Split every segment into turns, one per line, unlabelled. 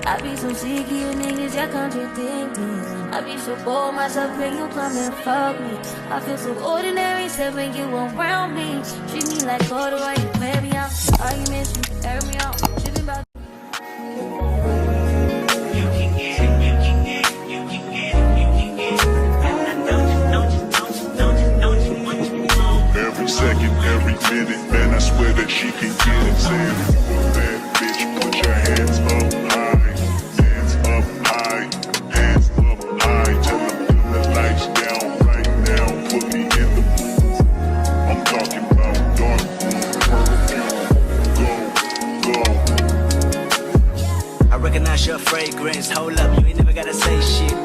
I be so sick of you niggas, y'all contradicting. I be so bored myself when you come and fuck me. I feel so ordinary, except when you around me. Treat me like water while you play me out. Arguments, you air me out. Tripping about.
Every second, every minute, man, I swear that she can get it. Saying, bad bitch, put your hands up high, hands up high, hands up high. Tell them turn the lights down right now, put me in the mood. I'm talking about dark perfume. Go, go.
I recognize your fragrance. Hold up, you ain't never gotta say shit.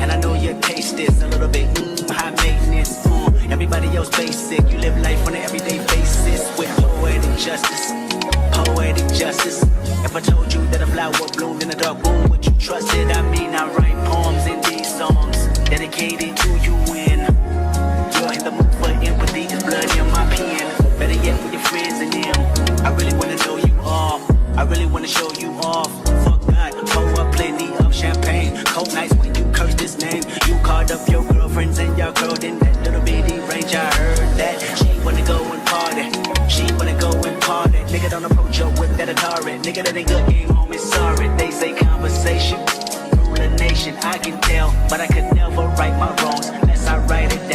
And I know your taste is a little bit high maintenance. Everybody else basic. You live life on an everyday basis with poetic justice. Poetic justice. If I told you that a flower bloomed in a dark room, would you trust it? I mean, I write poems in these songs dedicated to you when you're in the mood for empathy. There's blood in my pen. Better yet, with your friends and them. I really wanna know you all. I really wanna show you off. Fuck God, pour up plenty of champagne. Cold nights when you curse this name. You called up your girlfriends and your girl in that little bitty range. I heard that she wanna go and party. She wanna go and party. Nigga don't approach your whip that a turret. Nigga that ain't good game home is sorry. They say conversation rule a nation. I can tell, but I could never right my wrongs unless I write it down.